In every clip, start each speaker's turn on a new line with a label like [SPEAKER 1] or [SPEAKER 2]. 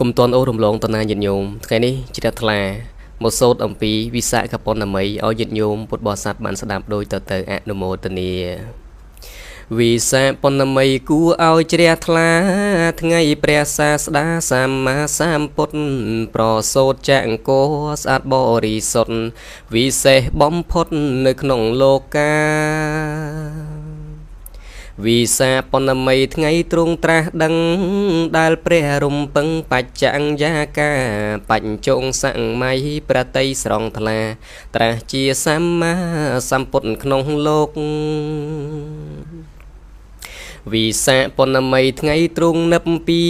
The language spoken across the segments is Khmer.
[SPEAKER 1] គុំតនអូរំលងតនាញាតិញោមថ្ងៃនេះជ្រះថ្លាមកសូត្រអំពីវិសាខបុណ្ណមីឲ្យញាតិញោមពុទ្ធបរិស័ទបានស្ដាប់ដោយទៅអនុមោទនាវិសាខបុណ្ណមីគួរឲ្យជ្រះថ្លាថ្ងៃព្រះសាស្តាសម្មាសម្ពុទ្ធប្រសូតចង្គរស្អាតបរិសុទ្ធវិសេសបំផុតនៅក្នុងលោកកាវិសាខបុណ្ណមីថ្ងៃទ្រង់ត្រាស់ដឹងដែលព្រះរំពឹងបច្ចញ្ញាកាបញ្ចុងសង្ម័យប្រតិស្រង់ថ្លាត្រាស់ជាសម្មាសម្ពុទ្ធក្នុងលោកវិសាខបុណ្ណមីថ្ងៃទ្រង់នឹបពៀ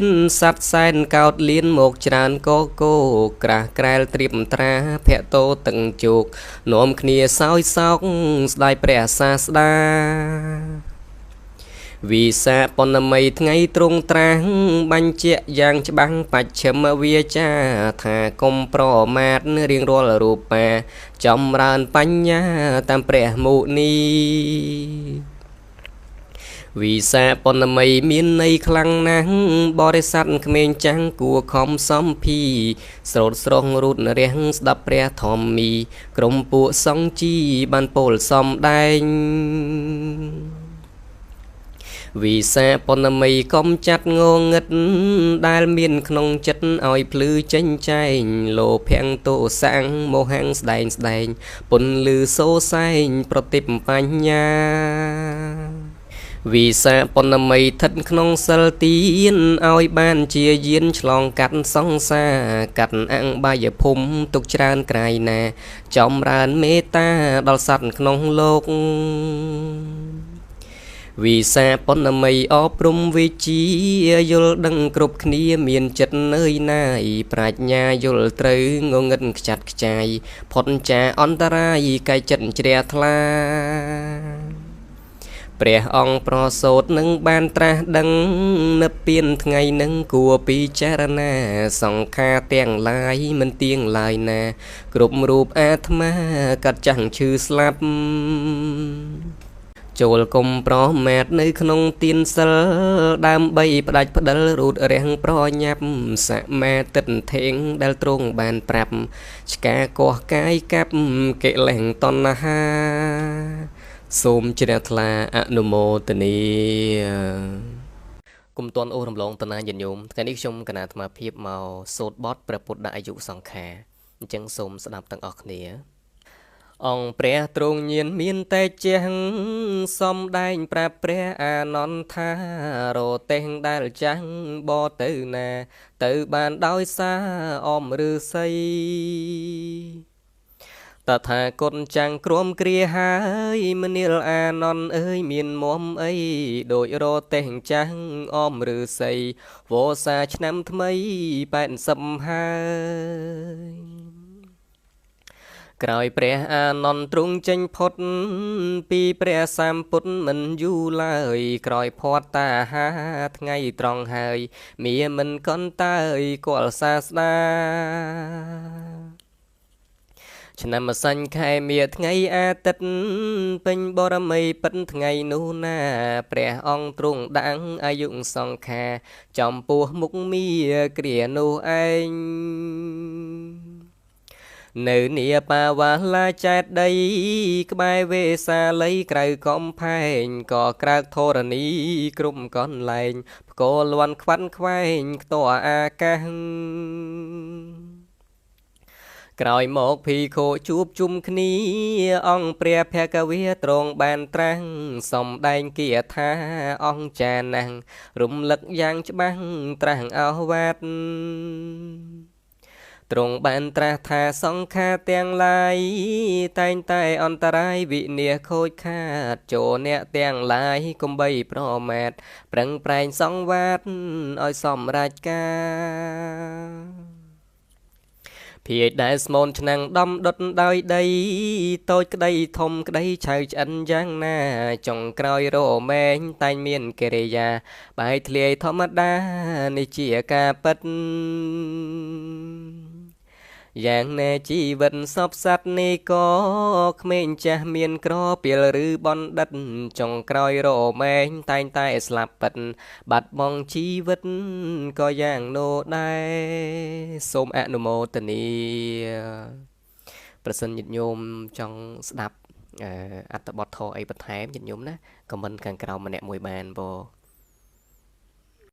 [SPEAKER 1] នសត្វសែនកោតលៀនមកច្រើនកកោក្រាស់ក្រែលត្រៀបត្រាភៈតោតឹងជោគនាំគ្នាសោយសោកស្ដាយព្រះសាស្តាវិសាខបុណ្ណមីថ្ងៃទ្រង់ត្រាស់បញ្ជាក់យ៉ាងច្បាស់បច្ឆិមវាចាថាកុំប្រមាទរៀងរាល់រូបាចម្រើនបញ្ញាតាមព្រះមុនីវិសាខបុណ្ណមីមានន័យខ្លាំងណាស់បរិស័ទក្មេងចាំងគួរខំសំភីស្រោតស្រង់រូតរះស្ដាប់ព្រះធម្មីក្រុមពួកសង្ជីបានពោលសំដែងវិសាខបុណ្ណមីកុំចាត់ងងឹតដែលមានក្នុងចិត្តឲ្យភ្លឺចេញចែងលោភៈទោសៈមោហៈស្ដែងពន្លឺសូសែងប្រតិបបញ្ញាវិសាខបុណ្ណមីស្ថិតក្នុងសិលទានឲ្យបានជាយានឆ្លងកាត់សង្សារកាត់អង្បាយភូមិទុកច្រើនក្រៃណាចម្រើនមេត្តាដល់សត្វក្នុងលោកវិសាខបុណ្ណមីអប់រំវិជ្ជាយល់ដឹងគ្រប់គ្នាមានចិត្តនឿយណាយប្រាជ្ញាយល់ត្រូវងងឹតខ្ចាត់ខ្ចាយផុតចាអន្តរាយកាយចិត្តជ្រះថ្លាព្រះអង្គប្រសូតនឹងបានត្រាស់ដឹងនៅពៀនថ្ងៃនឹងគួរពិចារណាសង្ខារទាំងឡាយមិនទៀងឡើយណាគ្រប់រូបអាត្មាកាត់ចាំងឈឺស្លាប់ចូលគុំប្រមាទនៅក្នុងទានសិលដើម្បីផ្ដាច់ផ្ដិលរូតរាំងប្រញាប់សមាទិដ្ឋិងដែលទ្រង់បានប្រាប់ឆ្កាកោះកាយកាប់កិលេសតណ្ហាសូមជ្រះថ្លាអនុមោទនាគុំតនអូរំលងតនាញាតិញោមថ្ងៃនេះខ្ញុំគណៈអាត្មាភាពមកសូត្របទព្រះពុទ្ធអាយុសង្ខារអញ្ចឹងសូមស្ដាប់ទាំងអស់គ្នាអង្គព្រះទ្រង់ញៀនមានតែជាងសំដែងប្រាប់ព្រះអានន្ទថារទេះដែលចាំងបទៅណាទៅបានដោយសារអមឫសីតថាគតចាំងគ្រមគ្រាហើយមនាលអានន្ទអើយមានមុំអីដូចរទេះចាំងអមឫសីវោសាឆ្នាំថ្មី80ហើយក្រោយព្រះអានន្ទទ្រង់ចេញផុតពីព្រះសម្ពុទ្ធមិនយូរឡើយក្រោយផាត់តាហាថ្ងៃត្រង់ហើយមាមិនកន្តើយគល់សាស្តាឆ្នាំម្សាញ់ខែមាថ្ងៃអាទិត្យពេញបរមីពិតថ្ងៃនោះណាព្រះអង្គទ្រង់ដាំងអាយុសង្ខារចំពោះមុខមាគ្រានោះឯងនៅនាបាវាឡាចែតដីក្បែរវេសាល័យក្រៅកំផែងក៏ក្រើកធរណីក្រុមកន្លែងផ្គរលាន់ខ្វាន់ខ្វែងខ្ទរអាកាសក្រោយមកភីខោជួបជុំគ្នាអង្គព្រះភគវាទ្រង់បានត្រាស់សំដែងគាថាអង្គចាណាស់រំលឹកយ៉ាងច្បាស់ត្រាស់អស់វាទទ្រង់បានត្រាស់ថាសង្ខារទាំងឡាយតែងតែអន្តរាយវិនាសខូចខាតចូលអ្នកទាំងឡាយកុំបីប្រមាទប្រឹងប្រែងសង្វាតឲ្យសម្រេចការភាយដែលស្មូនឆ្នាំងដំដុតដោយដីតូចក្តីធំក្តីឆៅឆ្អិនយ៉ាងណាចុងក្រោយរមែងតែងមានកិរិយាបាយធ្លាយធម្មតានេះជាការពិត យ៉ាងណែជីវិតសពសត្វនេះក៏ក្មេងចាស់មានក្រពេលឬបណ្ឌិតចុងក្រោយរមែងតែងតែស្លាប់ពិតបាត់បង់ជីវិតក៏យ៉ាងនោះដែរសូមអនុមោទនាប្រសិនញាតិញោមចង់ស្ដាប់អត្ថបទធម៌អីបន្ថែមញាតិញោមណាខមមិនខាងក្រោមម្នាក់មួយបានបង